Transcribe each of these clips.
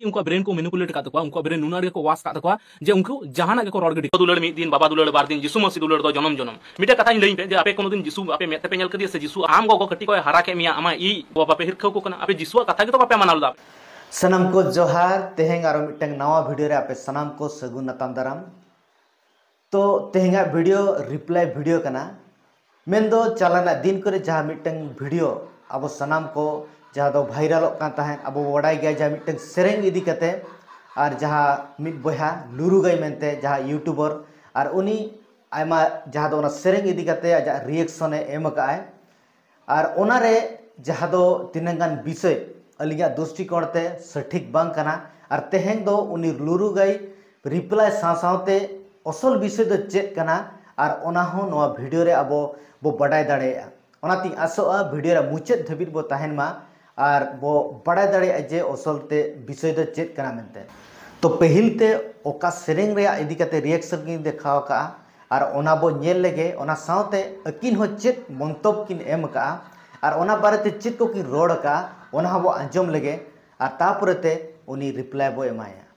उनका ब्रेन को मैनिपुलेट कर तकवा उनका ब्रेन नुना को वास कर तकवा जे उनको जहाना के को रॉड गडी दुलड़ मी दिन बाबा दुलड़ बार दिन जिसु मसी दुलड़ दो जन्म जन्म मिटे कथा लई पे जे आपे कोनो दिन जिसु आपे मेते पे नेल कदी से जिसु आम गो कटी को हरा के मिया आमा ई बाबा पे हिरखौ को कना आपे जिसु कथा के तो बापे मानाल दा सनम को जोहार तेहेंग आरो मिटंग नवा वीडियो रे आपे सनम को सगुन नताम दाराम तो तेहेंगा वीडियो रिप्लाई वीडियो कना मेन दो चलाना दिन करे जहां मिटंग वीडियो अब सनम को जहां दो वायरल कान ताहें अब वडाई गया जहां मिटंग सेरेंग इदी कते और जहां मिट बहा लुरु गई मेनते जहां यूट्यूबर और उनी आयमा जहां दो सेरेंग इदी कते आजा रिएक्शन एम काए और ओनारे जहां दो तिनंगान विषय अलिया दृष्टिकोण ते सठिक बांग कना और तेहेंग दो उनी लुरु गई रिप्लाई सावते असल विषय दो चेक कना और ओना हो नवा वीडियो रे अब बो बडाय दाड़ेया ओनाती आसोआ वीडियो रे मुचाद धाबित बो ताहेन मा और बो बडाय दाड़ेया जे असलते विषय दो चेक कना मेनते तो पहिलते ओका सेरेंग रे इदी कते रिएक्शन किन देखाव का और ओना बो नेल लेगे ओना सावते अकिन हो चेक मंतब किन एम का और ओना बारेते चेक को किन रोड का ओना बो आंजम लेगे और तापुरते उनी रिप्लाई बो एमाया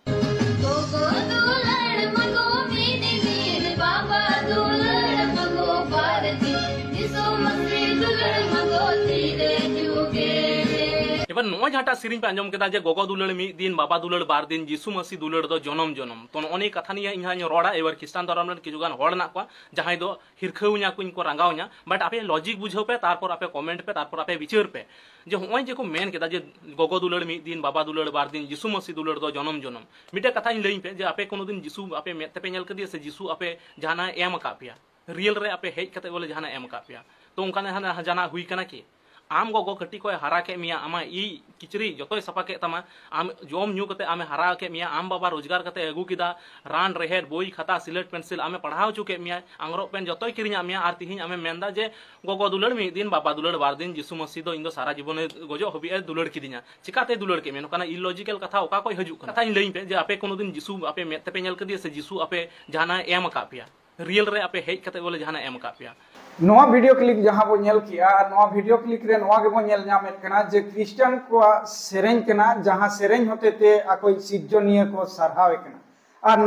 एबार नोआ जहाटा सिरिंग पे आंजम केदा जे गोगो दुलड़ मी दिन बाबा दुलड़ बार दिन जिसु मसी दुलड़ दो जन्म जन्म तो नोनी कथा निया इहा रोड़ा एबार खिस्टान धर्म रे किजुगान होड़ ना को जहां दो हिरखौ냐 कुइन को रंगाव냐 बट आपे लॉजिक बुझो पे तारपर आपे कमेंट पे तारपर आपे विचार पे जे होय जे को मेन केदा जे गोगो दुलड़ मी दिन बाबा दुलड़ बार दिन जिसु मसी दुलड़ दो जन्म जन्म मिटे कथा लई पे जे आपे कोनो दिन जिसु आपे मेते पे नेल कदी से जिसु आपे जाना एम का पिया रियल रे आपे हेज कते बोले जाना एम का पिया तो उनका ने जाना हुई कना कि आम गोगो कटी को हरा के मिया आमा ई किचरी जतोय सफा के तमा आम जोम न्यू कते आमे हरा के मिया आम बाबा रोजगार कते अगू किदा रान रेहेड बोई खाता सिलेट पेंसिल आमे पढ़ाव चुके मिया आंगरो पेन जतोय किरिया मिया आर तिहिन आमे मेंदा जे गोगो दुलड़ मी दिन बाबा दुलड़ बार दिन जिसु मसीह दो इंदो सारा जीवन गोजो हबी ए दुलड़ किदिया चिकाते दुलड़ के मेन कना इलॉजिकल कथा ओका कोई हजू कथा इन लई पे जे आपे कोनो दिन जिसु आपे मेते पे नेल कदी से जिसु आपे जाना एम का पिया रियल रे आपे हेज कते बोले जाना एम का पिया नवा वीडियो क्लिक जहां बो नेल किया नवा वीडियो क्लिक रे नवा के बो नेल नामेत कना जे क्रिश्चियन को सेरेंग कना जहां सेरेंग होते ते अकोई सिजनिया को सरहावे कना और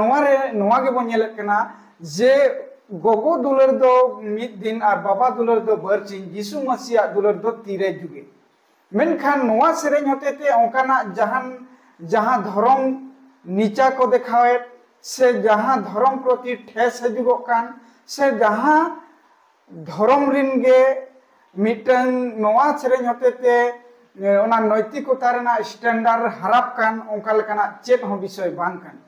नवा के बो नेल कना जे गोगो दुलर दो मिद दिन और बाबा दुलर दो बरचिन यीशु मसीह दुलर दो तीरे जुगे मेनखान नवा सेरेंग होते ते ओकाना जहां धर्म नीचा को देखावे से जहां धर्म प्रति ठेस हजुगो कान से जहां धर्म रिन गे मिटन नवा सेरेंग होते ते ओना नैतिकता रेना स्टैंडर्ड हराप कान ओंका लेकाना चेत हो विषय बांग कान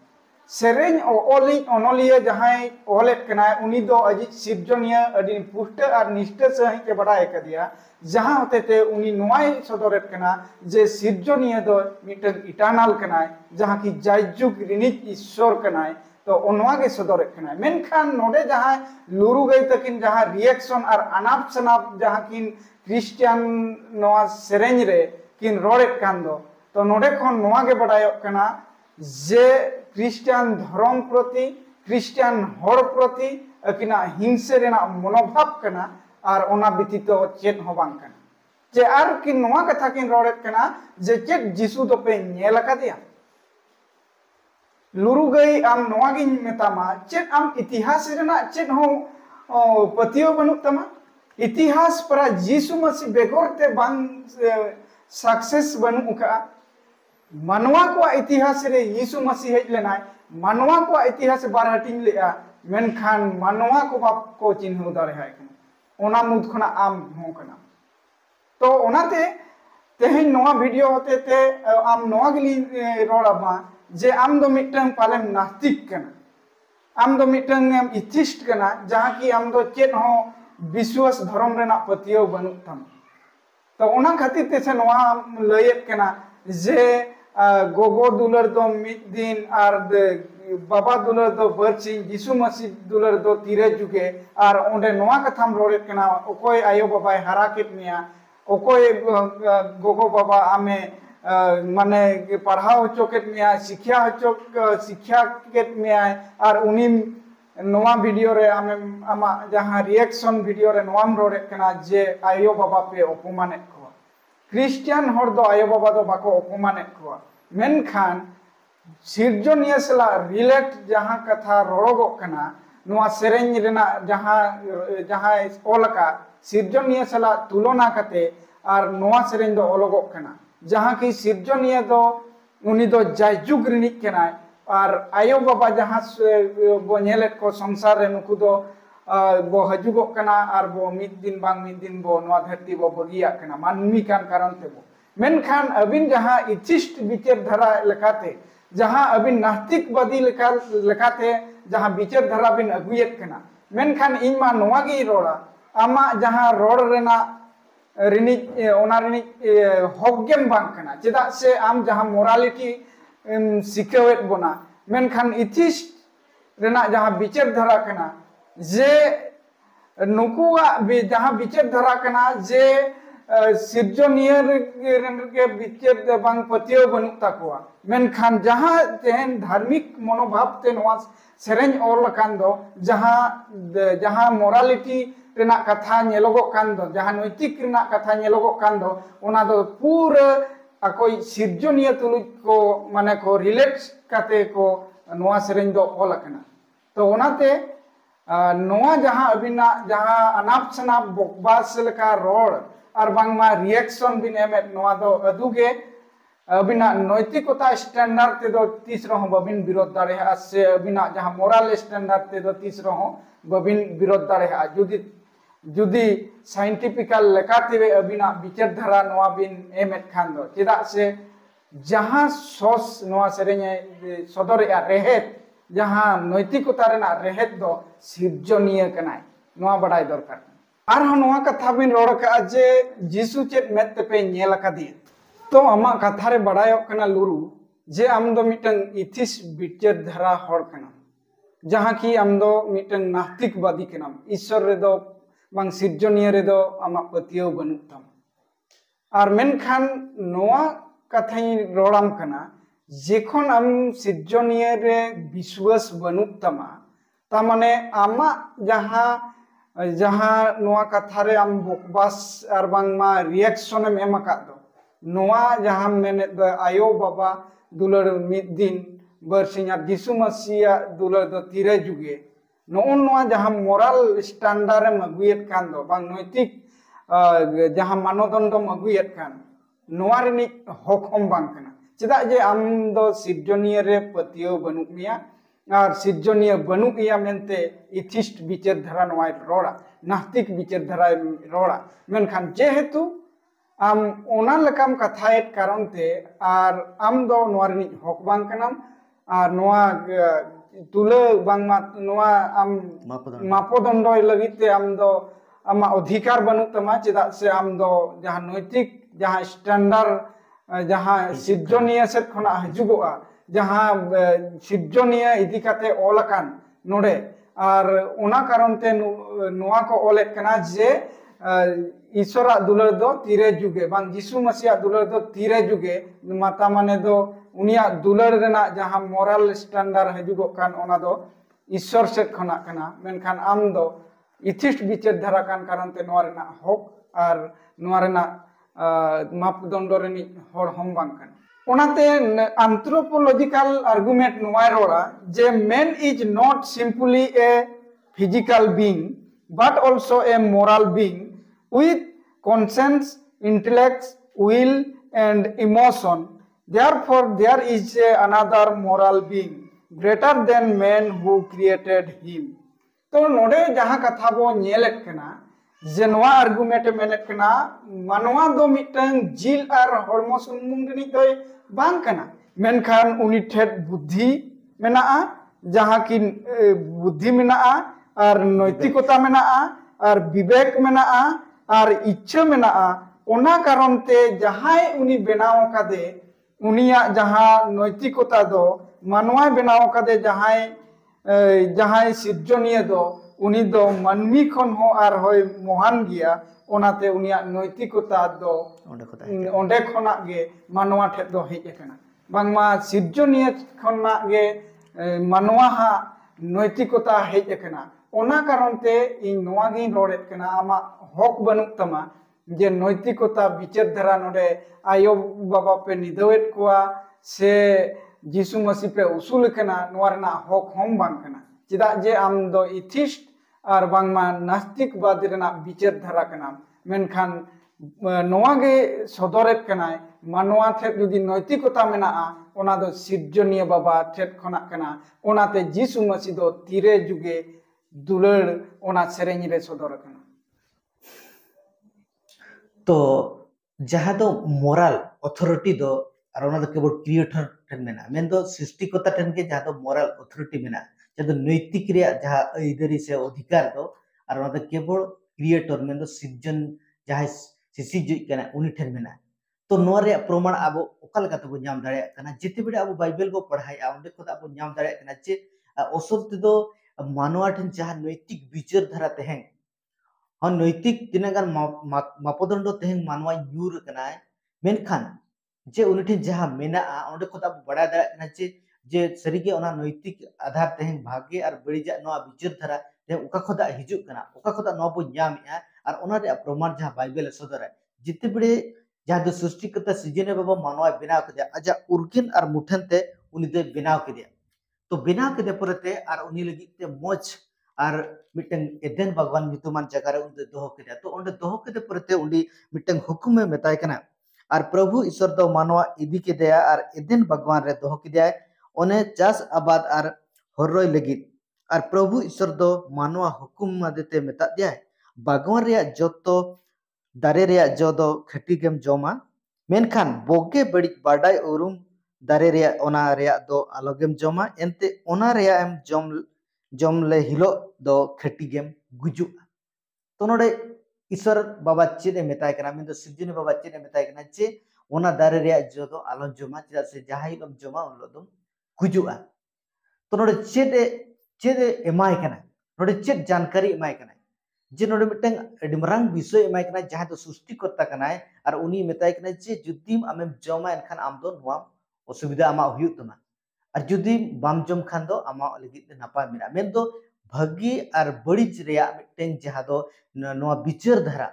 सेरेंग ओलिंग ओनलिया जहां ओलेट कना उनी दो अजि सिरजनिया अदि पुष्ट और निष्ठ सही के बड़ा एक दिया जहां होते ते उनी नवाई सदरेट कना जे सिरजनिया दो मिटन इटर्नल कना जहां की जायजुग रिनिज ईश्वर कना तो ओनवा के सदरेट कना मेनखान नोडे जहां लुरु गई तकिन जहां रिएक्शन और अनाप शनाप जहां किन क्रिश्चियन नवा सेरेंज रे किन रोडेट कान दो तो नोडे खन नवा के बड़ायो कना जे क्रिश्चियन धर्म प्रति क्रिश्चियन हर प्रति अकिना हिंसे रेना मनोभाव कना और ओना बितितो चेत हो बांग कना जे आर किन नवा कथा किन रोडेट कना जे चेत जिसु दो पे नेल दिया लुरु गई आम नवा गिन मेतामा चेत आम इतिहास रेना चेत हो पतियो बनु तमा इतिहास पर यीशु मसीह बेगोरते बांग सक्सेस बनु का मानवा को इतिहास रे यीशु मसीह हेज लेना मानवा को इतिहास बार हटिंग लेआ मेनखान मानवा को बाप को चिन्ह दारे है ओना मुद खना आम हो कना तो ओनाते तेहे नवा वीडियो होते ते आम नवा गली रोड़ा बा जे आम दो मिटन पाले नास्तिक कना आम दो मिटन एम इथिस्ट कना जहां की आम दो चेत हो विश्वास धर्म रेना पतियो बनु तम तो ओना खातिर ते से नवा लयत कना जे गोगो दुलर दो मिद दिन और बाबा दुलर दो बरचिन यीशु मसीह दुलर दो तीरे जुगे और ओंडे नवा कथाम रोडेट कना ओकोय आयो बाबा हरा केट मिया ओकोय गोगो बाबा आमे माने पढ़ाओ चोकेट मिया शिक्षा केट मिया और उनी नवा वीडियो रे आमे आमा जहां रिएक्शन वीडियो रे नवाम रोडेट कना जे आयो बाबा पे अपमाने क्रिश्चियन हर दो आयो बाबा दो बाको अपमाने को मेनखान सिरजनिया सला रिलेट जहां कथा रोड़ोगोग कना नोआ सेरेंज रेना जहां जहां ओलका सिरजनिया सला तुलना कते और नोआ सेरेंज दो ओलगोग कना जहां की सिरजनिया दो उनी दो जायजुग रिनिक केनाय और आयो बाबा जहां बो नेलेट को संसार रे नुकु दो बो हजुगोग कना और बो मिद दिन बो नोआ धरती बो बगिया कना मानवी कान कारण ते बो मेनखान अबिन जहां इचिष्ट विचार धारा लेकाते जहां अबिन नास्तिकवादी लेकाते जहां विचार धारा बिन अगुयेत कना मेनखान इन मा नोआ गे रोड़ा आमा जहां रोड रेना रिनी ओना रिनी हकगेम बांग कना चेदा से आम जहां मोरालिटी सिखावेत बोना मेनखान इथिस्ट रेना जहां विचार धारा कना जे नुकुआ जहां विचार धारा कना जे सिरजनिया के विचार बांग पतियो बनुक ताकुआ मेनखान जहां तेहन धार्मिक मनोभाव ते नोआ सेरेंज ओल कान दो जहां मोरालिटी रेना कथा नेलोगोग कान दो जहां नैतिक रेना कथा नेलोगोग कान दो ओना दो पूरा अकोई सिरजनिया तुलुज को माने को रिलेट काते को नोआ सेरेंज दो ओल कना तो ओनाते नोआ जहां अबिना जहां अनाप शनाप बकवास लेका रोड और बांगमा रिएक्शन बिन एमेट नोआ दो अदुगे अबिना नैतिकता स्टैंडर्ड ते दो तीस रहो बबिन विरोध दाड़े से अबिना जहां मोरल स्टैंडर्ड ते दो तीस रहो बबिन विरोध दाड़े जुदी साइंटिफिकल लेकाते अबिना विचार धारा नोआ बिन एमेट खान दो चेदा से जहां सोस नोआ सेरेंगे सदर या रेहेत जहां नैतिकता रेना रेहेत दो सिरजनिया कनाय नोआ बड़ाई दरकार और नोआ कथा बिन रोड़ का जे जीसु चेत मेत पे नेल कादी तो आमा कथा रे बड़ायो कना लुरु जे आम दो मिटन इथिस विचार धारा हड़ कना जहां की आम दो मिटन नास्तिकवादी कना ईश्वर रे दो बांग सिरजनिया रे दो आमा पतियो बनुक तम और मेनखान नोआ कथाई रोड़ाम कना जेखन आम सिरजनिया रे विश्वास बनुक तमा ता माने आमा जहां नोआ कथा रे आम बकवास और बांगमा रिएक्शन एम एमाका दो नोआ जहां मेने दो आयो बाबा दुलर मिद दिन बरसिंगा दिसु मसीहा दुलर दो तीरे जुगे नोआ जहां मोरल स्टैंडर्ड एम अगुयेत कान दो बांग नैतिक जहां मानदंड अगुयेत कान नोआ रिनी हक हम बांग कना चेदा जे आम दो सिरजनिया रे पतियो बनुक मिया और सिरजनिया बनुक या मेनते इथिस्ट विचार धारा नोआ रोड़ा नास्तिक विचार धारा रोड़ा मेनखान जेहेतु आम ओना लकाम कथाएत कारण ते और आम दो नोआ रिनी हक बांग कनाम और नोआ तुले बांगमा नोआ आम मापदंड लगिते आम दो आमा अधिकार बनुक तमा चेदा से आम दो जहां नैतिक जहां स्टैंडर्ड जहां सिरजनिया से खना हजुगोआ जहां सिरजनिया इदी काते ओलकान नोडे और ओना कारण ते नोआ को ओलेत कना जे ईश्वरा दुलर दो तीरे जुगे बांग यीशु मसीहा दुलर दो तीरे जुगे माता माने दो उनिया दुलर रेना जहां मोरल स्टैंडर्ड हजुगो कान ओना दो ईश्वर से खना कना मेनखान आम दो इथिस्ट विचार धारा कान कारण ते नोआ रेना हक और नोआ रेना मापदंड रेनी हड़ हम बांग कान ओनाते एंथ्रोपोलॉजिकल आर्गुमेंट नोआ रोड़ा जे man is not simply a physical being but also a moral being with conscience, intellect, will and emotion. Therefore, there is another moral being greater than man who created him. तो नोडे जहां कथा बो नेलेत कना जेनवा argument मेनेत कना मानवा दो mitten जिल are हर्मो सुमुंग नि दय बांग कना मेनखान उनी ठेट बुद्धि मेनाआ जहां की बुद्धि मेनाआ और नैतिकता मेनाआ और विवेक मेनाआ और इच्छा मेनाआ ओना कारण ते जहां उनी बनाव कादे उनिया जहां नैतिकता दो मानवा बनाव कादे जहां सिरजनिया दो उनी दो मानवी खन हो और होय महान गिया ओनाते उनिया नैतिकता दो ओंडे खना गे मानवा ठे दो हेज एकना बांगमा सिरजनिया खना गे मानवा हा नैतिकता हेज एकना ओना कारण ते इन नोआ गिन रोड़ेत कना आमा हक बनुक तमा जे नैतिकता विचार धारा नोडे आयो बाबा पे निदवेत कोआ से जिसु मसीह पे उसूल कना नोआ रेना हक हम बांग कना चेदा जे आम दो इथिस्ट और बांगमा नास्तिकवाद रेना विचार धारा कना मेनखान नोआ गे सदरेत कनाय मानवा ठेक जुदी नैतिकता मेना ओना दो सिर्जनीय बाबा ठेक खना कना ओनाते जिसु मसीह दो तीरे जुगे दुलड़ ओना सेरेंग रे सदर कना। तो जहाँ दो मोरल अथॉरिटी दो और ओना दो केवल क्रिएटर ठेन मेना मेन दो सृष्टिकर्ता ठेन के जहाँ दो मोरल अथॉरिटी मेना जहाँ दो नैतिक रे जहाँ इधरी से अधिकार दो और ओना दो केवल क्रिएटर मेन दो सिर्जन जहाँ सिसिजुई कना उनी ठेन मेना। तो नोआ रे प्रमाण आबो ओका लगा तबो नाम दाड़े कना जिते बेड़े आबो बाइबल को पढ़ाई ओंडे को आबो नाम दाड़े कना जे असल तेदो मानवा ठेन जहाँ नैतिक विचार धारा तेहें हाँ नैतिक तिना गान मापदंड तेहें मानवा यूर कना मेनखान जे उनी ठेन जहाँ मेना ओंडे को आबो बड़ा दाड़े कना जे सरीगे ओना नैतिक आधार तेहें भाग्य और बड़ीजा नोआ विचार धारा तेहें ओका खोदा हिजुक कना ओका खोदा नोआ बो नामेआ और ओना रे प्रमाण जहाँ बाइबल सदर जिते बेड़े जहाँ दो सृष्टिकर्ता सृजने बाबा मानवा बनाव के आजा उर्गिन और मुठन ते उनी दे बनाव के तो बनाव के परते और उनी लगी ते मोच और मिटन एदेन भगवान नितुमान जगह रे उनदे दोहो के तो ओंडे दोहो के परते उनी मिटन हुकुम में मेताय कना और प्रभु ईश्वर दो मानवा इदी के दया और एदेन भगवान रे दोहो के दया ओने चास आबाद और हररोय लगी और प्रभु ईश्वर दो मानवा हुकुम मादेते मेता दिया भगवान रे जतो दारे रे जो दो खटी गेम जोमा मेनखान बोगे बड़ी बाडाय उरुम दारे रे ओना रे दो आलोगेम जोमा एनते ओना रे एम जोम ले हिलो दो खटी गेम गुजु तो नोडे ईश्वर बाबा चेदे मेताय कना मेन दो सिर्जनी बाबा चेदे मेताय कना जे ओना दारे रे जो दो आलो जोमा चेदा से जहाई लम जोमा उन लो गुजुआ तो नोडे चेदे एमाय कना नोडे चेद जानकारी एमाय कना जे नोडे मिटन एडिमरांग विषय एमाय कना जहां दो सृष्टिकर्ता कनाय और उनी मेताय कना जे जुदीम आमेम जमा एनखान आम दो नोआ असुविधा आमा हुयु तमा और जुदी बाम जम खान दो आमा लगी नापाय मेना मेन दो भागी और बड़ीज रेया मिटन जहां दो नोआ विचार धारा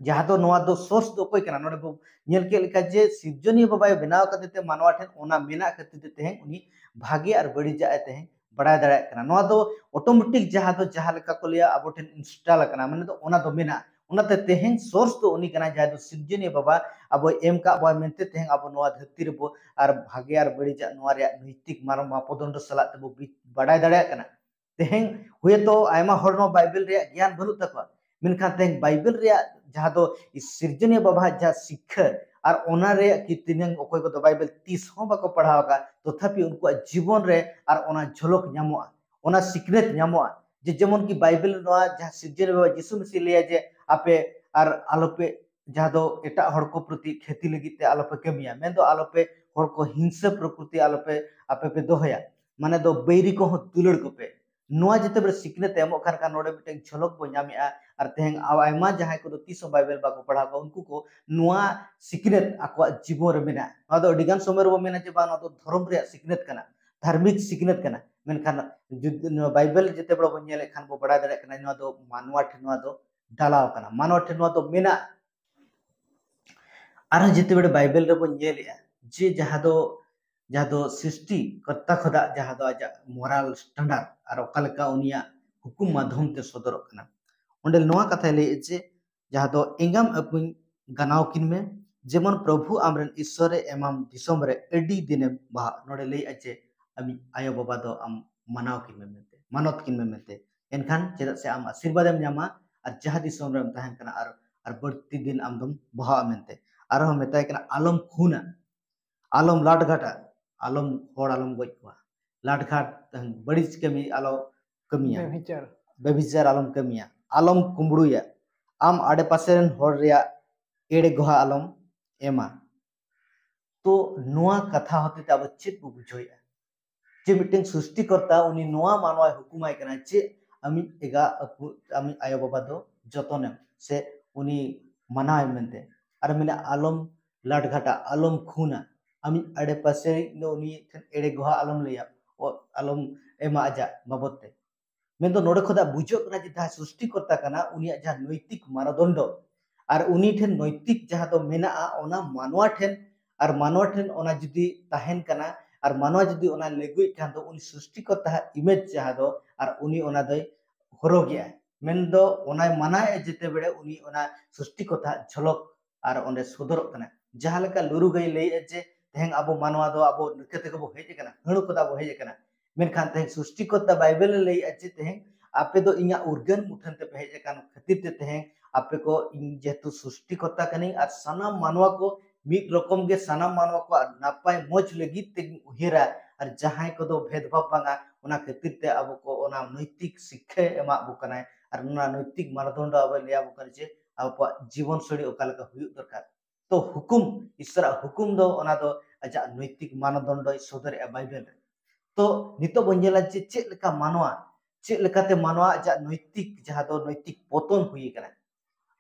जहां दो नोआ दो सोर्स दो कोई कना नोडे बो नेल के लेका जे सिर्जनी बाबाय बनाव कते मानवा ठेन ओना मेना कते तेहें उनी भागी और बड़ीजा तेहें बड़ा दाड़ा कना नोआ दो ऑटोमेटिक जहां दो जहां लेका को लिया अब ठेन इंस्टॉल कना माने दो ओना दो मेना ओनाते तेहें सोर्स दो उनी कना जहां दो सिर्जनी बाबा अब एम का बा मेनते तेहें अब नोआ धरती रे बो और भागी और बड़ीजा नोआ रे नैतिक मारो मापदंड सला तबो बड़ा दाड़ा कना तेहें हुए तो आयमा हर नो बाइबल रे ज्ञान बनु तकवा मेनखान तेहें बाइबल रे जहां दो सिर्जनी बाबा जहां शिक्षा और ओना रे कि तिनंग ओकोय को बाइबल 30 हो बाको पढ़ाव का तथापि उनको जीवन रे और ओना झलक नामोआ ओना सिकनेत नामोआ जे जेमन की बाइबल नोआ जहां सिर्जनी बाबा यीशु मसीह लिया जे आपे और आलोपे जहां दो एटा हड़ को प्रति खेती लगी ते आलोपे कमिया मेन दो आलोपे हड़ को हिंसा प्रकृति आलोपे आपे पे दोहया माने दो बैरी को दुलड़ को पे नोआ जते बरे सिकनेत एमो खान का नोडे मिटे झलक बो नामिया और तेहें आयमा जहां को तीसो बाइबल बाको पढ़ाव उनको को नोआ सिकनेत आको जीवन रे मेना नोआ दो अडिगान समय रे मेना जे बा नोआ दो धर्म रे सिकनेत कना धार्मिक सिकनेत कना मेनखान बाइबल जते बड़ो बन नेले खान बो बड़ा दाड़े कना नोआ दो मानवा ठे नोआ दो डालाव कना मानवा ठे नोआ दो मेना आर जते बड़े बाइबल रे बन नेले जे जहां दो सृष्टि कर्ता खोदा जहां दो आजा मोरल स्टैंडर्ड और ओकालका उनिया हुकुम माध्यम ते सदर कना ओंडे नोआ कथा ले जे जहां दो एंगाम अपुन गनाव किन में जेमन प्रभु आमरन ईश्वर एमाम दिसम रे एडी दिने बा नोडे ले अचे अमी आयो बाबा दो आम मनाव किन में मेते मानत किन में मेते एनखान चेदा से आम आशीर्वाद एम न्यामा और जहां दिसम रे तहन कना और बढ़ती दिन आम दम बहा मेनते और हम मेताय कना आलम खूना आलम लाटघाटा आलम होड़ आलम गोज को लाटघाट बड़ीज कमी आलो कमिया बेबिचार आलम कमिया आलम कुंबड़ुया आम आडे पासेरन होड़ रिया एड़े गोहा आलम एमा तो नोआ कथा होते ते अब चेत बो बुझोया जे मिटें सृष्टिकर्ता उनी नोआ मानवा हुकुमाय कना जे आमी एगा आमी आयो बाबा दो जतने से उनी मनाय मेनते और मिना आलम लाटघाटा आलम खूना आमी आडे पासे नो उनी एड़े गोहा आलम लिया और आलम एमा आजा बाबते मेन दो नोडे खोदा बुझो कना जे ता सृष्टिकर्ता कना उनी जहां नैतिक मानदंड और उनी ठेन नैतिक जहां दो मेना ओना मानवा ठेन और मानवा ठेन ओना जुदी ताहेन कना और मानवा जुदी ओना लेगुई खान तो उनी सृष्टिकर्ता इमेज जहाँ दो और उनी ओना दो हरोगिया मेन दो ओना माना जेते बेड़े उनी ओना सृष्टिकर्ता झलक और ओंडे सदर कना जहाँ लेका लुरु गई ले जे तेहंग अबो मानवा दो अबो निकते को हेज कना हणु को अबो हेज कना मेनखान तेहंग सृष्टिकर्ता बाइबल ले जे तेहंग आपे दो इኛ उर्गन मुठन ते हेज कन खातिर ते तेहंग आपे को इन जेतु सृष्टिकर्ता कनी और सानाम मानवा को मिद रकम के सानाम मानवा को नापाय मौज लगित ते उहिरा और जहां को दो भेदभाव बांगा ओना खातिर ते अब को ओना नैतिक शिक्षा एमा बुकनाय और ओना नैतिक मानदंड अब लिया बुकन जे अब जीवन शैली ओकालका हुयु दरकार तो हुकुम ईश्वर हुकुम दो ओना दो अजा नैतिक मानदंड सदर बाइबल तो नितो बंजेला जे चेक लेका मानवा चेक लेकाते मानवा अजा नैतिक जहां दो नैतिक पतन हुई कना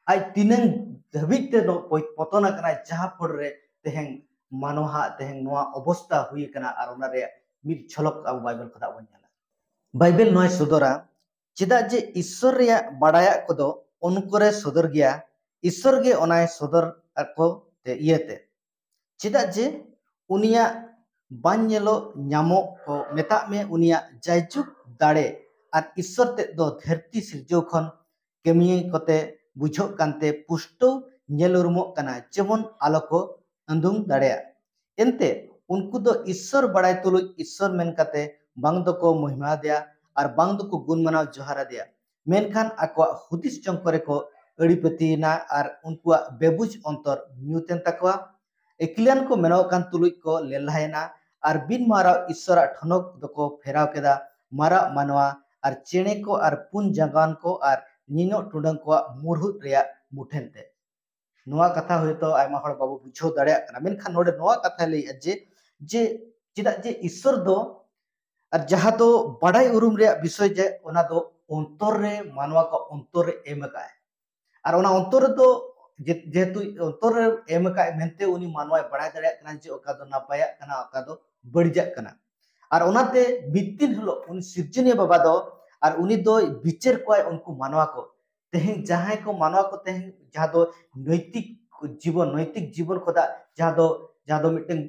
आई तिनंग धबिते दो पतन कना जहां पर रे तेहंग मानवा तेहंग नोआ अवस्था हुई कना और ओना रे मिद झलक अब बाइबल खदा बंजेला बाइबल नय सदरा चेदा जे ईश्वर रे बाडाया कोदो उनकोरे सदर गया ईश्वर गे ओनाय सदर को ते इयते चेदा जे उनिया बान्यलो न्यामो को मेता में उनिया जायजुक दाड़े और ईश्वर ते दो धरती सिरजो खन केमी कोते बुझो कांते पुष्टो नेलुरमो कना जेमन आलो को अंदुम दाड़े एनते उनको दो ईश्वर बड़ाय तुलु ईश्वर मेन काते बांग दो को महिमा दिया और बांग दो को गुण मनाव जोहारा दिया मेनखान आको हुदिस चंकरे को अड़ीपतिना और उनको बेबुज अंतर न्यूतेन तकवा एकिलियन को मेनाव कान तुलुई को लेलायना और बिन मारा ईश्वर ठनक दको फेराव केदा मारा मानवा और चेणे को और पुन जंगान को और निनो टुडंग को मुरहुत रेया मुठेनते नोआ कथा हुए तो आयमा हड़ बाबू बुझो दाड़े कना मेनखान नोडे नोआ कथा ले जे जे चिदा जे ईश्वर दो और जहाँ दो बड़ाई उरुम रे विषय जे ओना दो अंतर रे मानवा को अंतर रे एम का और ओना अंतर दो जेहेतु अंतर रे एम का मेनते उनी मानवा बड़ाई दाड़े कना जे ओका दो नापाया कना ओका दो बड़िजा कना और ओनाते मितिन हलो उन सिर्जनीय बाबा दो और उनी दो विचार को उनको मानवा को तेहं जहां को मानवा को तेहं जहां दो नैतिक जीवन खोदा जहां दो मिटन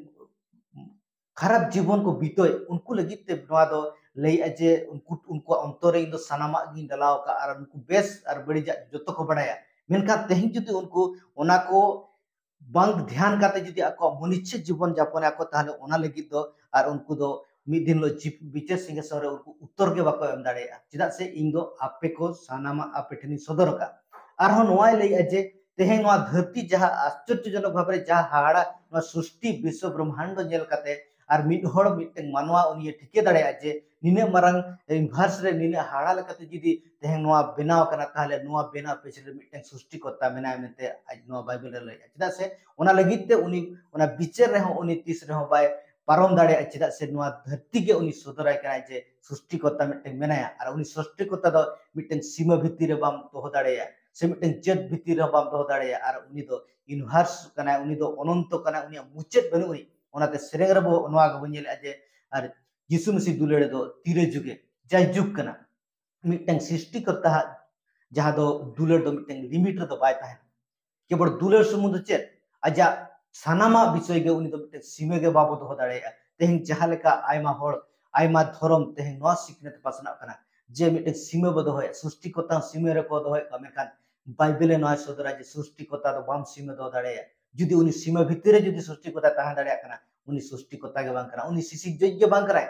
खराब जीवन को बीतोय उनको लगित ते नवा दो लई जे उनको अंतर इन दो सनामा गिन डलाव का और उनको बेस और बड़िजा जतो को बड़ाया मेनका तेहं जुदी उनको ओना को बांग ध्यान काते जुदी आको मनुष्य जीवन यापन आको ताहले ओना लगित दो और उनको दो मिद दिन लो विचार सिंहासन रे उनको उत्तर के बाको एम दाड़ेया चिदा से इन दो आपे को सानामा आपे ठनी सदर का आरो नोआ लई जे तेहे नोआ धरती जहां आश्चर्यजनक भाबरे जहां हाड़ा नोआ सृष्टि विश्व ब्रह्मांड नेल काते और मिड हड़ मिटन मानवा उनी ठिके दाड़ेया जे निने मारंग यूनिवर्स रे निने हाड़ा लकाते जुदी तेहे नोआ बनाव कना ताहले नोआ बेना पेछरे मिटन सृष्टि करता मेना मेते आज नोआ बाइबल रे लई चिदा से ओना लगित ते उनी ओना विचार रे हो उनी तीस रे हो बाय पारम दाड़े चिदा से नोआ धरती के उनी सदराय कना जे सृष्टिकर्ता मिटन मेनाया और उनी सृष्टिकर्ता दो मिटन सीमा भितर रे बाम दोह दाड़ेया से मिटन जेद भितर रे बाम दोह दाड़ेया और उनी दो यूनिवर्स कना उनी दो अनंत कना उनी मुचेत बनुई ओनाते सेरेंग रे बो नोआ गबो नेल जे और यीशु मसीह दुलेड़े दो तीरे जुगे जाय जुग कना मिटन सृष्टिकर्ता जहां दो दुलेड़ दो मिटन लिमिट रे दो बाय ताहे केवल दुलेड़ सुमुंद चेत आजा सानामा विषय गे उनी दो मिटन सीमे गे बाबो दोह दाड़ेया तेहं जहां लेका आयमा हड़ आयमा धर्म तेहं नोआ सिखनेत पासना कना जे मिटन सीमे बो दोहय सृष्टिकर्ता सीमे रे को दोहय मेनखान बाइबल नोआ सदरा जे सृष्टिकर्ता दो बाम सीमे दो दाड़ेया जुदी उनी सीमा भितर जुदी सृष्टिकर्ता ताहे दाड़ेया कना उनी सृष्टिकर्ता गे बांग कना उनी सिसिक जय बांग करा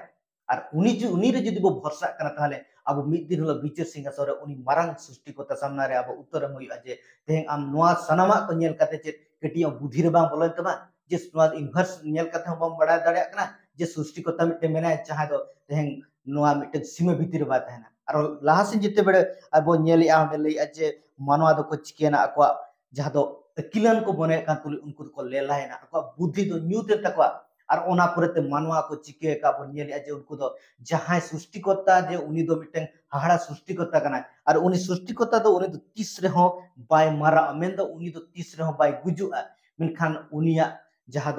और उनी रे जुदी बो भरसा कना ताहले अब मिद दिन हलो विचार सिंहासन रे उनी मारंग सृष्टिकर्ता सामना रे अब उत्तर एम हुई जे तेहं आम नोआ सनामा को नेल काते चे कटी बुद्धि रे बांग बोलन तबा जे नोआ यूनिवर्स नेल काते बाम बड़ा दाड़े कना जे सृष्टिकर्ता मिटे मेना चाहे दो तेहं नोआ मिटे सीमा भितर बा ताहेना और लाहासिन जिते बड़े अब नेल आ लई जे मानवा दो को चिकेना अको जहां दो अकिलन को बने कान तुली उनको को लेलायना अको बुद्धि दो न्यूते तकवा और ओना पुरते मानवा को चिके का बो नेल जे उनको दो जहां सृष्टिकर्ता जे उनी दो मिटे हाड़ा सृष्टिकर्ता कना और उनी सृष्टिकर्ता दो उनी दो तीस रे हो बाय मारा मेन दो उनी दो तीस रे हो बाय गुजुआ मेनखान उनिया जहां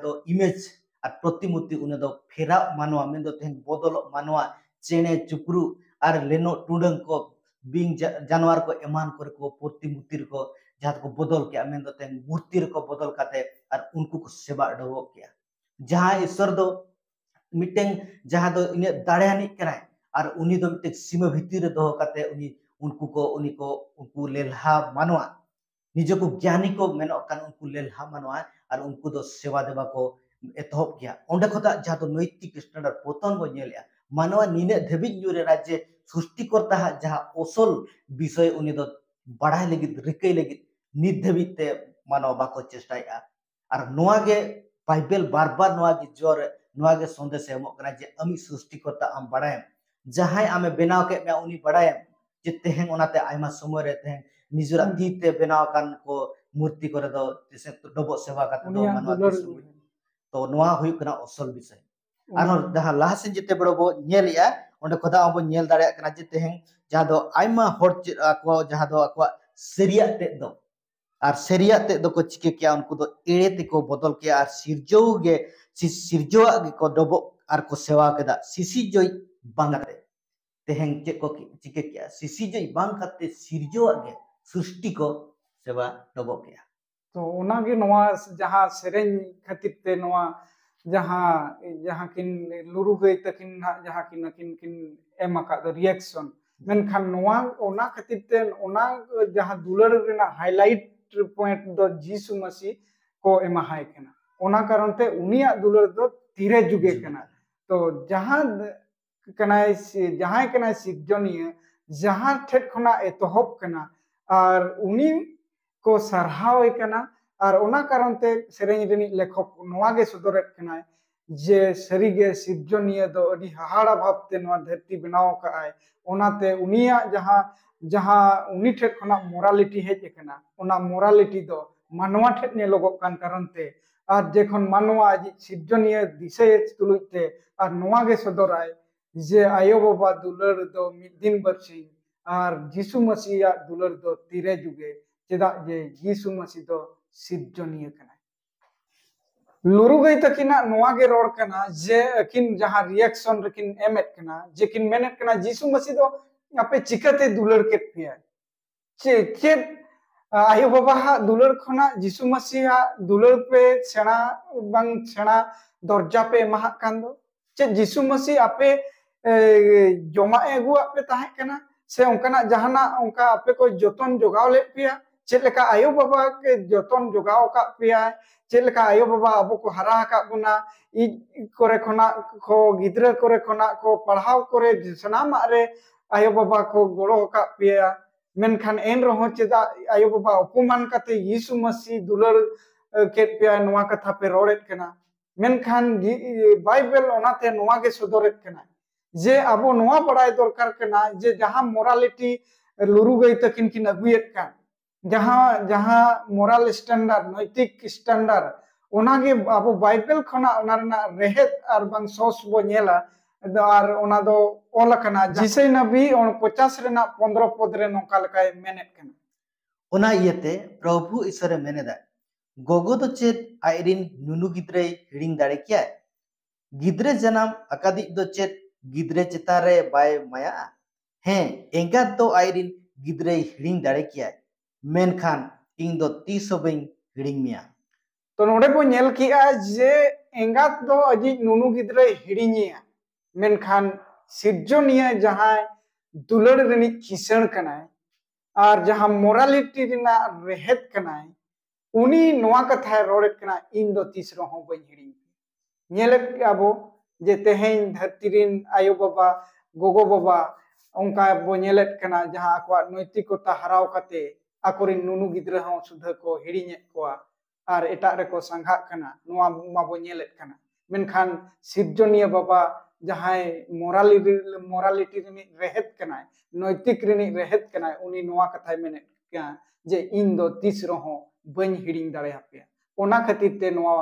दो इमेज और प्रतिमूर्ति उनी दो फेरा मानवा मेन दो तेहन बदल मानवा चेणे चुपरू और लेनो टुडंग को बिंग जानवर को एमान कर को प्रतिमूर्ति को जहां को बदल के मेन दो तेहन मूर्ति को बदल काते और उनको को सेवा डबो किया जहां ईश्वर दो मिटें जहां दो इन दाड़ेयानी कनाय और उनी दो मिटे सीमा भितर रे दोहो काते उनी को उनको लेल्हा मानवा निजे को ज्ञानी को मेनो कान उनको लेल्हा मानवा और उनको दो सेवा देवा को एतहब किया ओंडे खता जहां दो नैतिक स्टैंडर्ड पतन बो नेलिया मानवा निने धबी न्यूरे राज्य सृष्टिकर्ता जहां असल विषय उनी दो बढ़ाई लगित रिकई लगित नित धबिते मानव बाको चेष्टाया और नोआ गे बाइबल बार बार नोआ गे जोर नोआ गे संदेश एमो कना जे अमी सृष्टिकर्ता आम बढ़ाएम जहां आमे बनाव के मैं उनी बढ़ाएम जे तेहें ओनाते आयमा समय रे तेहें निजरा तीते बनाव कान को मूर्ति करे दो जैसे डबो सेवा काते दो मानवा तो नोआ हुई कना असल विषय आरो जहां लाहसिन जेते बड़ो बो नेलिया ओंडे खदा अब नेल दाड़े कना जे तेहें जहां दो आयमा होर को जहां दो अकवा सेरिया ते दो और सेरिया ते दो को चिके किया उनको दो एड़े ते को बदल के और सिरजोआ गे को डबो और को सेवा केदा सिसी जोई बांगाते तेहें चे को चिके किया सिसी जोई बांगाते सिरजोआ गे सृष्टि को सेवा डबो किया तो उनागे नोआ जहां सेरेन खातिर ते नोआ जहां किन लुरु गई तकिन जहां किन एमाका द रिएक्शन मेनखान नोआ ओना खातिर ते ओना जहां दुलर रेना हाईलाइट पॉइंट दो जीसु मसीह को एमा हाय केना ओना कारण ते उनिया दुलर दो तीरे जुगे केना तो जहां कनाय सिर्जनिया जहां ठेठ खना एतहब केना और उनी को सरहाव केना और ओना कारण ते सेरेन रेनी लेखक नोआ गे सदरत केना जे सरीगे सिर्जनिया दो अडी हाहाड़ा भावते नोआ धरती बनाव काय ओनाते उनिया जहां उनी ठेठ खना मोरालिटी हेज केना ओना मोरालिटी दो मानवा ठेठ ने लोगो कान कारण ते और जेखन मानवा आज सिर्जनिया दिसे तुलुते और नोआ गे सदराय जे आयो बाबा दुलर दो मिद दिन बरसी और जीसु मसीह दुलर दो तीरे जुगे चेदा जे जीसु मसीह दो सिर्जनिया केना लुरु गई तकिना नोआ गे रोड केना जे अकिन जहां रिएक्शन रकिन एमेट केना जे किन मेनेट केना जीसु मसीह दो आपे चिकाते दुलर केट पिया चे आयो बाबा दुलर खना जीसु मसीह दुलर पे सेना बांग सेना दर्जा पे महा कांदो चे जीसु मसीह आपे जमा एगु आपे ताहे केना से उनका जहाना उनका आपे को जतन जोगाव ले पिया चेलेका आयो बाबा के जतन जोगाव का पिया चेलेका आयो बाबा अब को हरा का बुना इ करे खना को गिद्रा करे खना को पढ़ाव करे सनाम रे आयो बाबा को गोड़ो का पिया मेनखान एन रहो चेदा आयो बाबा अपमान काते यीशु मसीह दुलर के पिया नोआ कथा पे रोड़ेत केना मेनखान बाइबल ओनाते नोआ गे सदरेत केना जे अबो नोआ बड़ाई दरकार केना जे जहां मोरालिटी लुरु गई तकिन किन अगुएत कान जहां मोरल स्टैंडर्ड नैतिक स्टैंडर्ड ओनागे अबो बाइबल खना ओनारना रेहेत और बांग सोस बो नेला और ओना दो ओल कना जिसे नबी 50 रेना 15 पद रे नोका लकाय मेनेट कना ओना इयते प्रभु ईश्वरे मेनेदा गोगो दो चेत आइरिन नुनु गिद्रे हिडिंग दाड़े किया गिद्रे जनाम अकादि दो चेत गिद्रे चितारे बाय माया हैं एंगात दो आइरिन गिद्रे हिडिंग दाड़े किया मेनखान इन दो 30 बइन हिडिंग मिया तो नोडे बो नेल किया जे एंगात दो अजी नुनु गिद्रे हिडिंगिया मेनखान सिर्जनिया जहां दुलड़ रनी किसण कनाय और जहां मोरालिटी रिना रेहेत कनाय उनी नोआ कथा रोड़ेत कना इन दो 30 रहो बइन हिडिंग नेलेत आबो जे तेहेन धरती रिन आयो बाबा गोगो बाबा उनका बो नेलेत कना जहां अकवा नैतिकता हराव काते आकोरिन नुनु गिद्रा हो सुधा को हिडिñet कोआ और एटा रे को संघा कना नोआ माबो नेलेत कना मेनखान सिर्जनिया बाबा जहां मोरालिटी रिनी रेहेत कना नैतिक रिनी रेहेत कना उनी नोआ कथाय मेने क्या जे इन दो 30 रहो बइन हिडिंग दाड़े हापे ओना खातिर ते नोआ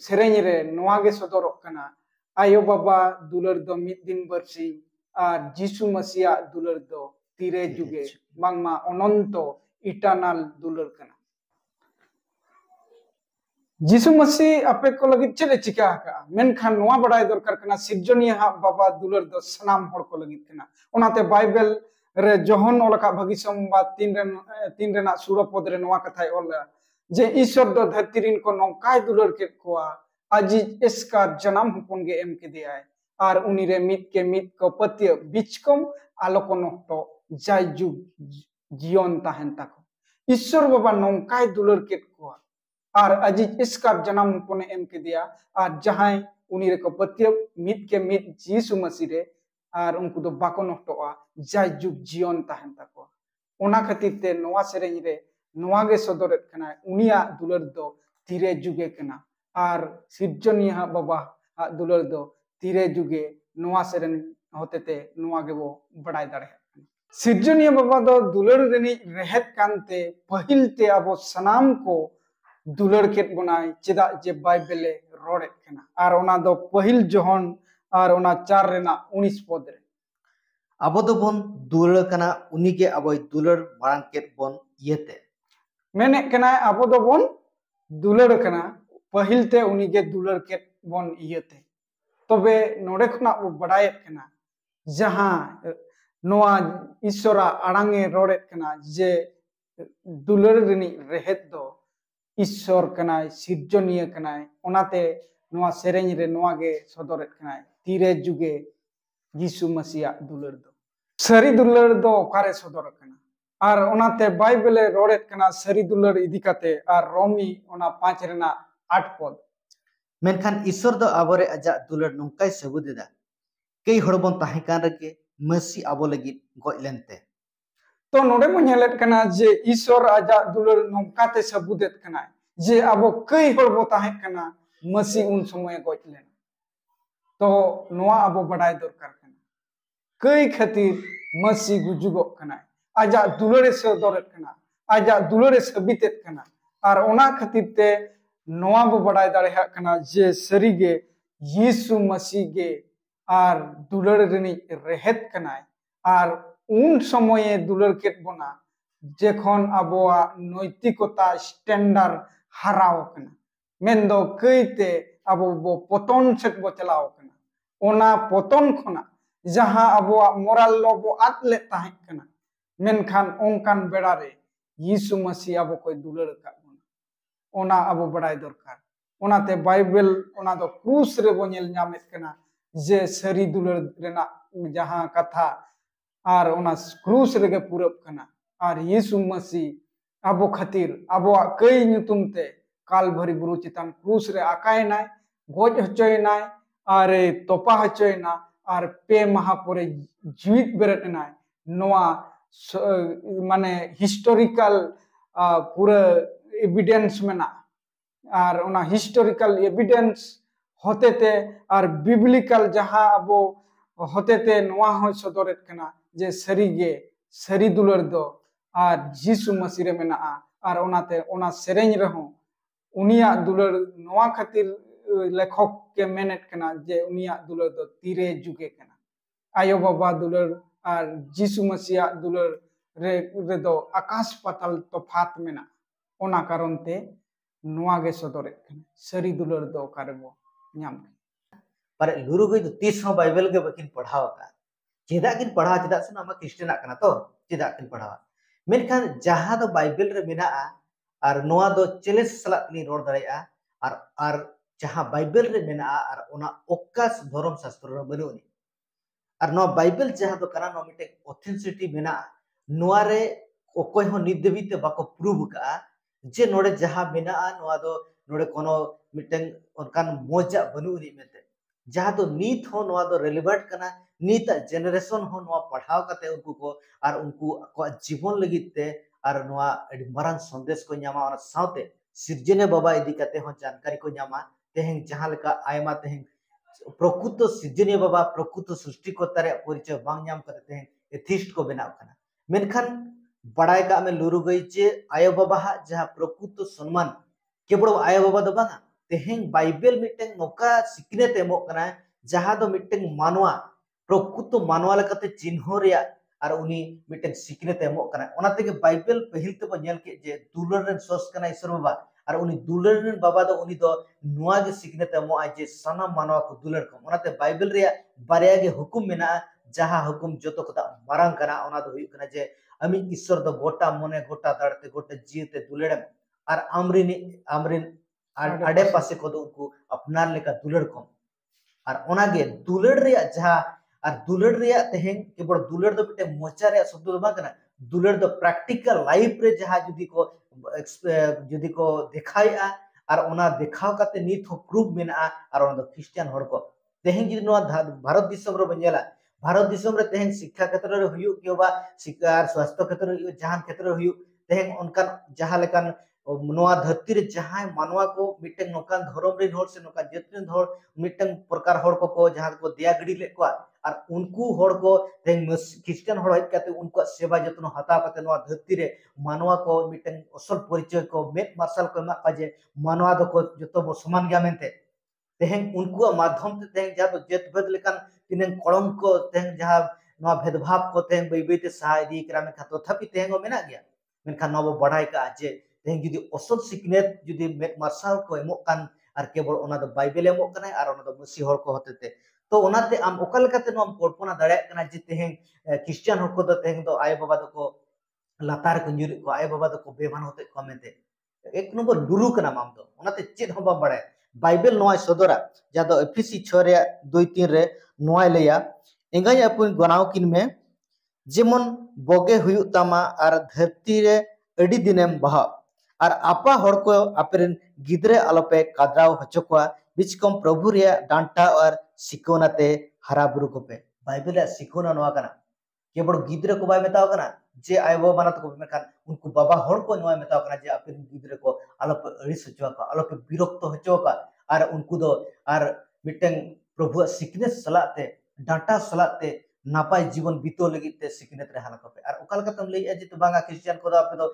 सेरेñ रे नोआ गे सदरक कना आयो बाबा दुलर दो मिद दिन बरसी और जीसु मसीह दुलर दो तीरे जुगे बांगमा अनंत इटर्नल दुलर कना जीसु मसीह आपे को लगी चले चिका का मेनखान नोआ बड़ाई दरकार कना सिर्जनिया बाबा दुलर दो सनाम हर को लगी कना ओनाते बाइबल रे जोहन ओलका भागी संवाद 3 रेना 16 पद रे नोआ कथाय ओला जे ईश्वर दो धरती रिन को नौकाय दुलर के कोआ अजीज एस्कार जनाम हपन गे एम केदेयाय और उनी रे मित के मित को पत्य बिचकम आलो को नोटो जाय जुग जीवन ताहेन ताको ईश्वर बाबा नौकाय दुलर केट को और अजीज एस्कार जनाम हपन एम केदेया और जहां उनी रे को पत्य मित के मित यीशु मसीह रे और उनको दो बाको नोटोआ जाय जुग जीवन ताहेन ताको ओना खातिर ते नोआ सेरेंज रे नोआ गे सदरत कना उनिया दुलर दो तीरे जुगे कना और सिर्जनिया बाबा दुलर दो तीरे जुगे नोआ सेरेंज होते ते नोआ गे वो बड़ाई दाड़े सिर्जनिया बाबा दो दुलर रेनी रहत कांते पहिल ते अबो सनाम को दुलर केट बनाय चेदा जे बाइबले रोड़ेत कना और ओना दो पहिल जोहन और ओना 4 रेना 19 पद रे अब तो बन दुलड़ कना उनी के अब दुलड़ मांग केट बन येते मेने कना अब तो बन दुलड़ कना पहिल ते उनी के दुलड़ केट बन येते तबे नोडे खना वो बड़ायत कना जहां नोआ ईश्वरा आड़ांगे रोड़ेत कना जे दुलड़ रिनी रहत दो ईश्वर कनाय सिर्जनिया कनाय ओनाते नोआ सेरेंज रे नोआ गे सदरत कनाय तीरे जुगे यीशु मसीहा दुलड़ दो सरी दुलड़ दो ओकारे सदर कना और ओनाते बाइबले रोड़ेत कना सरी दुलड़ इदी काते और रोमी ओना 5 रेना 8 पद मेनखान ईश्वर दो आबरे अजा दुलड़ नौकाय सबुदेदा कई हड़बन ताहे कान रके मसी आबो लगी गoj लेनते तो नोडे मो नेलेत कना जे ईश्वर आजा दुलड़ नौकाते सबुदेत कना जे आबो कई हड़बो ताहे कना मसी उन समय गoj लेन तो नोआ आबो बड़ाई दरकार कना कई खातिर मसी गुजुगो कना आजा दुलड़े सदरत कना आजा दुलड़े सबितेत कना और ओना खातिर ते नोआ बो बड़ाई दाड़ेहा कना जे सरीगे यीशु मसीह गे और दुलड़ रिनी रहत कना और उन समय दुलड़ केट बना जेखन आबोआ नैतिकता स्टैंडर्ड हाराव कना मेन दो कईते आबो बो पतन सेट बो चलाव कना ओना पतन खना जहां आबोआ मोरल लो बो आतले ताहे कना मेनखान ओंकान बेड़ा रे यीशु मसीह आबो कोई दुलड़ का ओना आबो बड़ाई दरकार ओनाते बाइबल ओना दो क्रूस रे बो नेल ᱧᱟᱢᱮत कना जे सरी दुलड़ रेना जहां कथा और ओना क्रूस रेगे पूरब कना और यीशु मसीह आबो खातिर आबो कई ᱧᱩᱛᱩᱢ ते कालभरी बुरु चितान क्रूस रे आकायनाय गoj हचोयनाय और तोपा हचोयना और पे माह परे जीवित बेरेटनाय नोआ माने हिस्टोरिकल पूरा एविडेंस मेना और ओना हिस्टोरिकल एविडेंस होते ते और बिब्लिकल जहां अबो होते ते नोआ हो सदरत कना जे सरीगे सरी दुलड़ दो और यीशु मसीह रे मेना और ओनाते ओना सेरेंज रहो उनिया दुलड़ नोआ खातिर लेखक के मेनेट कना जे उनिया दुलड़ दो तीरे जुगे कना आयो बाबा दुलड़ और यीशु मसीह दुलड़ रे दो आकाश पाताल तफात मेना ओना कारण ते नोआ गे सदरत कना सरी दुलड़ दो कारेबो ᱧᱟᱢ पर लुरु गई तो 30 बाइबल के बकिन पढ़ाव का चेदा किन पढ़ा चेदा से नामा क्रिश्चियन कना तो चेदा किन पढ़ावा मेनखान जहां दो बाइबल रे मेना और नोआ दो चेलेस सला नि रोड दरेया और जहां बाइबल रे मेना और ओना ओकास धर्म शास्त्र रे बनुनी और नोआ बाइबल जहां दो कना नो मिटे ऑथेंटिसिटी मेना नोआ रे ओकोय हो निदेविते बाको प्रूव का जे नोडे जहां मेना नोआ दो नोडे कोनो मिटें उनकान मोजा बनुनी मेते जहां तो नीत हो नोआ दो रेलेवेंट कना नीत जनरेशन हो नोआ पढ़ाव कते उनको को और उनको को जीवन लगिते और नोआ एडी मरान संदेश को ᱧᱟᱢᱟ और साउते सिर्जने बाबा इदी कते हो जानकारी को ᱧᱟᱢᱟ तेहें जहां लका आयमा तेहें प्रकृत सिर्जने बाबा प्रकृत सृष्टिकर्ता रे परिचय बांग ᱧᱟᱢ कते तेहें एथिस्ट को बनाव कना मेनखान बड़ाई का में लुरु गई जे आयो बाबा जहां प्रकृत सम्मान केवल आयो बाबा दो बांगा तेहें बाइबल मिटें नोका सिकनेत एमो कना जहां दो मिटें मानवा प्रकृत मानवा लकते चिन्ह रिया और उनी मिटें सिकनेत एमो कना ओना तेगे बाइबल पहिल ते बो नेल के जे दुलर रेन सोर्स कना ईश्वर बाबा और उनी दुलर रेन बाबा दो उनी दो नुआ गे सिकनेत एमो जे सना मानवा को दुलर को ओना ते बाइबल रिया बारया गे हुकुम मेना जहां हुकुम जतो कता मारांग कना ओना दो हुई कना जे अमी ईश्वर दो गोटा मने गोटा दाड़ते गोटा जीते दुलड़म और आमरिन आड़े पासे को दो उनको अपनार लेका दुलड़ को और ओनागे दुलड़ रे जहां और दुलड़ रे तेहें केवल दुलड़ दो बिटे मोचा रे शब्द दो बाकना दुलड़ दो प्रैक्टिकल लाइफ रे जहां जुदी को दिखाया और ओना दिखाव काते नीत हो प्रूफ मेना और ओना दो क्रिश्चियन हड़ को तेहें जुदी नो भारत दिसम रो बंजेला भारत दिसम रे तेहें शिक्षा क्षेत्र रे हुयु केबा शिक्षा स्वास्थ्य क्षेत्र रे जहां क्षेत्र हुयु तेहें उनका जहां लेकान नोआ धरती रे जहां मानवा को मिटन नोकान धर्म रे हड़ से नोका जतन हड़ मिटन प्रकार हड़ को जहां को दिया गड़ी ले को और उनको हड़ को तेहें क्रिश्चियन हड़ हजकाते उनको सेवा जतन हता काते नोआ धरती रे मानवा को मिटन असल परिचय को मेट मार्शल को मा काजे मानवा दो को जतो बो समान गया मेनते तेहें उनको माध्यम ते तेहें जहां जेत भेद लेकान तिनें कलम को तेहें जहां नोआ भेदभाव को तेहें बै बै ते सहाय दी करा में खातो तथापि तेहें को मेना गया मेनखान नोबो बढ़ाई का जे तेहें जुदी असल सिकनेत जुदी मेट मार्शल को एमोक कान और केवल ओना दो बाइबल एमोक कना और ओना दो मसीह हड़ को होतेते तो ओनाते आम ओका लेकाते नोम कल्पना दाड़े कना जे तेहें क्रिश्चियन हड़ को दो तेहें दो आय बाबा दो को लातार को न्यूरि को आय बाबा दो को बेमान होते को मेते एक नंबर लुरु कना माम दो ओनाते चेद हो बा बड़े बाइबल नोआ सदरा जादो एफिसी 6 रे 2:3 रे नोआ लेया एंगाय अपन गनाव किन में जेमन बोगे हुयु तामा और धरती रे अडी दिनेम बहा और आपा हड़ को अपेरन गिद्रे आलोपे कादराव हचोकवा बिचकम प्रभु रे डांटा और सिकोनाते हरा बुरु को पे बाइबल सिकोना नोआ कना केवल गिद्रे को बाय मेताव कना जे आय बाबा ना तो मेखान उनको बाबा हड़ को नोआ मेताव कना जे अपेरन गिद्रे को आलोपे अड़िस हचोका आलोपे विरक्त हचोका और उनको दो और मिटन प्रभु सिकनेस सलाते डांटा सलाते नापाय जीवन बीतो लगिते सिकनेत रे हालका पे और ओकाल कतम लई जे तो बांगा क्रिश्चियन को आपे दो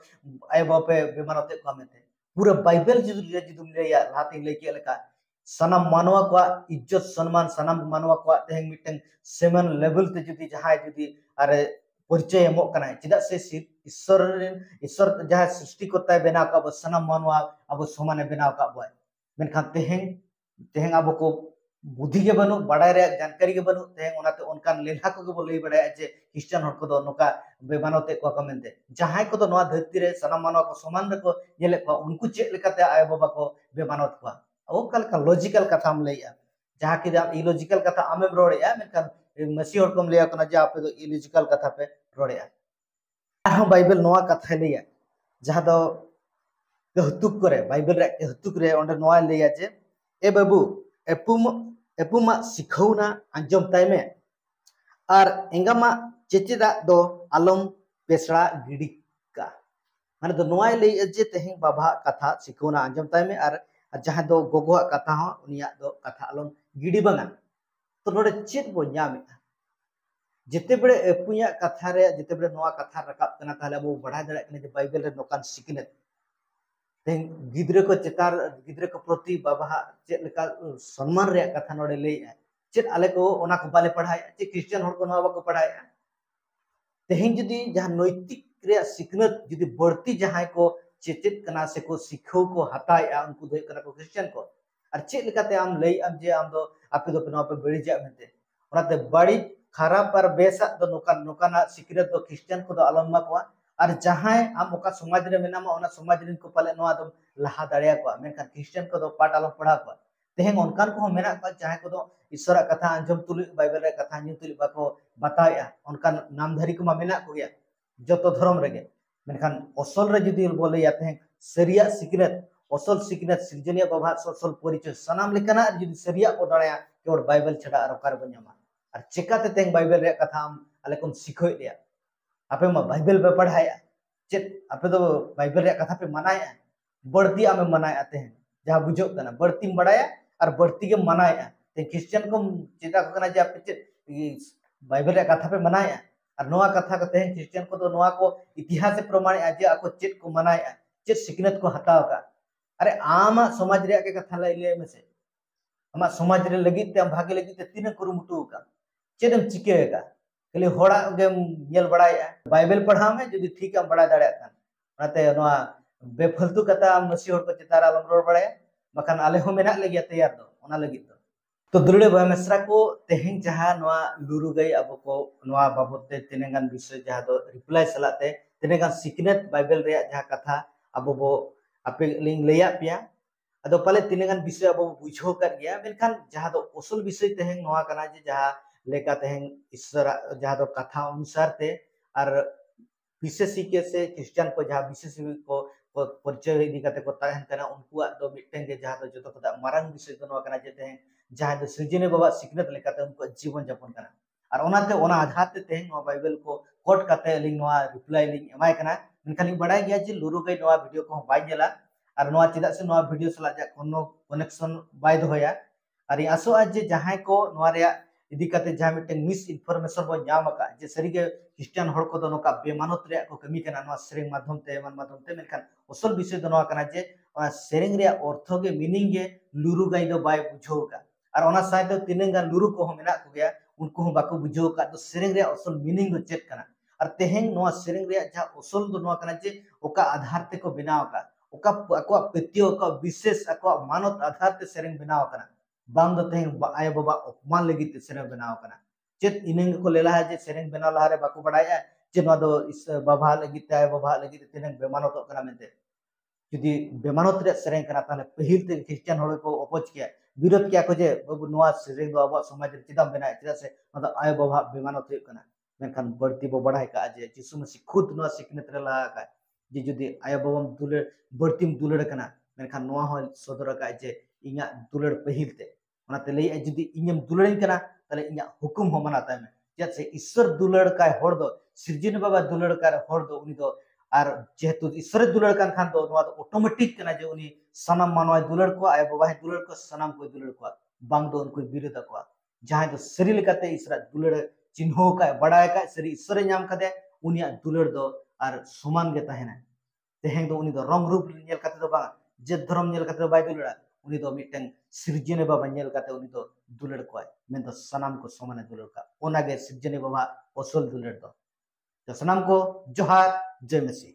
आय बापे बेमानते को मेते पूरा बाइबल जुदुम लेया लाते लई के लेका सनम मानवा को इज्जत सम्मान सनम मानवा को तेहें मिटन सेमन लेवल ते जुदी जहाय जुदी अरे परिचय एमो कना चिदा से ईश्वर जहां सृष्टि को तय बेना का सनम मानवा अब समाने बेना का बय मेनखान तेहें अब को बुद्धि के बनु बड़ाय रे जानकारी के बनु तेहें ओनाते उनकान लेला को बो लई बड़ाय जे क्रिश्चियन हड़ को दो नोका बेमानते को कमेंते जहां को दो नोआ धरती रे सनम मानवा को समान रे को येले को उनको चेक लेकाते आय बाबा को बेमानत को ओकल का लॉजिकल कथा हम लईया जहां कि इलॉजिकल कथा आमे रोड़या मेनखान मसीह हड़ को लईया कना जे आपे दो इलॉजिकल कथा पे रोड़या आरो बाइबल नोआ कथा लईया जहां दो कहतुक करे बाइबल रे कहतुक रे ओंडे नोआ लईया जे ए बाबू एपुमा सिखौना अंजम ताई में और एंगामा चेचेदा दो आलम पेसड़ा गिड़ी का माने दो नोआ लईया जे तेहें बाबा कथा सिखौना अंजम ताई में और जहां दो गोगोआ कथा हो उनिया दो कथा आलम गिड़ी बंगा तो नोडे चेत बो न्यामेता जेते बड़े एपुया कथा रे जेते बड़े नोआ कथा रकाब कना ताले बो बढ़ा दड़ा कने जे बाइबल रे नोकान सिकनेत तें गिद्रे को चेतार गिद्रे को प्रति बाबा चेत लेका सम्मान रे कथा नोडे लई चेत आले को ओना को बाले पढ़ाय चे क्रिश्चियन हड़ को नोआ को पढ़ाय तेहें जुदी जहां नैतिक रे सिकनेत जुदी बढ़ती जहां को चेचित कना से को सिखौ को हताया उनको दे कना को क्रिश्चियन को और चेत लेकाते आम लई आम जे आम दो आपे दो नोआ पे बड़ी जा मेते ओनाते बड़ी खराब पर बेसा दो नोकाना सिकनेत दो क्रिश्चियन को दो आलम को और जहां आम ओका समाज रे मेनामा ओना समाज रिन को पाले नोआ दो लहा दाड़िया को मेनखान क्रिश्चियन को दो पाट आलम पढ़ा को तेहें उनकान को मेना को जहां को दो ईश्वर कथा अंजम तुलि बाइबल रे कथा अंजम तुलि बाको बताया उनकान नामधारी को मा मेना को गया जतो धर्म रेगे मेनखान असल रे जुदी बोले तेहें सरिया सिकनेत असल सिकनेत सिरजनिया बाबा असल परिचय सनाम लेकना जुदी सरिया को दाड़या केवल बाइबल छड़ा और कार बन्यामा और चेकाते तेहें बाइबल रे कथा आले कोन सिखोय दिया आपे मा बाइबल पे पढ़ाया चेत आपे दो बाइबल रे कथा पे मनाया बढ़ती आमे मनाया तेहें जहां बुझो कना बढ़ती बड़ाया और बढ़ती के मनाया ते क्रिश्चियन को चेता कना जे आपे चेत बाइबल रे कथा पे मनाया और नोआ कथा को तेहें क्रिश्चियन को दो नोआ को इतिहास से प्रमाण जे आको चेत को मनाया चेत सिकनेत को हताव का अरे आमा समाज रे के कथा ले में से आमा समाज रे लगी ते भागे लगी ते तीन कुरुमुटु का चेदम चिकेगा खाली होड़ा गेम नेल बड़ाया बाइबल पढ़ा में जदी ठीक हम बड़ा दाड़े खान ओनाते नोआ बेफालतू कथा मसीह हड़ को चेतारा आलम रोड बड़ाया बखान आले हो मेना लगिया तैयार दो ओना लगी तो दुलड़े भाई मिश्रा को तेहें जहां नोआ लुरु गई अब को नोआ बाबते तिनेगान विषय जहां दो रिप्लाई सलाते तिनेगान सिकनेत बाइबल रे जहां कथा अब बो आपे लिंग लैया पिया अदो पाले तिनेगान विषय अब बुझो कर गया मेनखान जहां दो असल विषय तेहें नोआ कना जे जहां लेका तेहें ईश्वर जहां दो कथा अनुसार ते और विशेष के से क्रिश्चियन को जहां विशेष को परिचय इदी काते को ताहें कना उनकुआ दो मिटें के जहां दो जतो कदा मारंग विषय दो नोआ कना जे तेहें जहां दो सृजने बाबा सिकनत लेकाते उनको जीवन यापन कना और ओनाते ओना आधार ते तेहें नोआ बाइबल को कोट काते लिंग नोआ रिप्लाई लिंग एमाय कना मेनखान लिंग बड़ाय गया जे लुरु गई नोआ वीडियो को बाय जेला और नोआ चिदा से नोआ वीडियो सला जा कोनो कनेक्शन बाय दोया और आसो आज जे जहां को नोआ रे इदी काते जहां मिटे मिस इनफॉरमेशन बो नाम का जे सरीगे क्रिश्चियन हड़ को दो नोका बेमानत रे को कमी कना नोआ सेरेंग माध्यम ते एमान माध्यम ते मेनखान असल विषय दो नोआ कना जे ओना सेरेंग रे अर्थ गे मीनिंग गे लुरु गाई दो बाय बुझो का और ओना साइड दो तिनेंगा लुरु को हम मेना को गया उनको हम बाको बुझो का तो सेरेंग रे असल मीनिंग दो चेक कना और तेहें नोआ सेरेंग रे जहां असल दो नोआ कना जे ओका आधार ते को बनाव का ओका अको पेतियो का विशेष अको मानत आधार ते सेरेंग बनाव कना बाम दो तेहें आय बाबा अपमान लगी ते सेरेंग बनाव कना चेत इनेंग को लेला है जे सेरेंग बनाव लहा रे बाको बडाया जे नोआ दो इस बाबा लगी ते आय बाबा लगी ते तेहें बेमानत कना मेनते जुदी बेमानत रे सेरेंग कना ताले पहिल ते क्रिश्चियन हड़ को अपोज किया विरोध किया को जे बाबू नोआ सेरेंग दो अब समाज रे चिदाम बनाय चिदा से नोआ आय बाबा बेमानत हुई कना मेनखान बढ़ती बो बढ़ाई का जे यीशु मसीह खुद नोआ सिकनेत रे लहा का जे जुदी आय बाबा दुलड़ बढ़तीम दुलड़ कना मेनखान नोआ हो सदर का जे इኛ दुलड़ पहिल ते ओनाते लई जुदी इñम दुलड़िन कना ताले इኛ हुकुम हो मनाता में चेत से ईश्वर दुलड़ का हड़ दो सृजन बाबा दुलड़ का हड़ दो उनी दो और जेहेतु ईश्वर दुलड़ कान खान दो नोआ दो ऑटोमेटिक कना जे उनी सनम मानवाय दुलड़ को आय बाबा दुलड़ को सनम को दुलड़ को बांग दो उनको विरोध को जहां दो सरी लेकाते ईश्वर दुलड़ चिन्हो का बड़ाय का सरी ईश्वर नाम कदे उनिया दुलड़ दो और समान गे ताहेना तेहें दो उनी दो रंग रूप नेल काते दो बा जे धर्म नेल काते बाय दुलड़ा उनी दो मिटन सृजने बाबा नेल काते उनी दो दुलड़ को मेन दो सनाम को समाने दुलड़ का ओनागे सृजने बाबा असल दुलड़ दो तो सनाम को जोहार जय मसीह।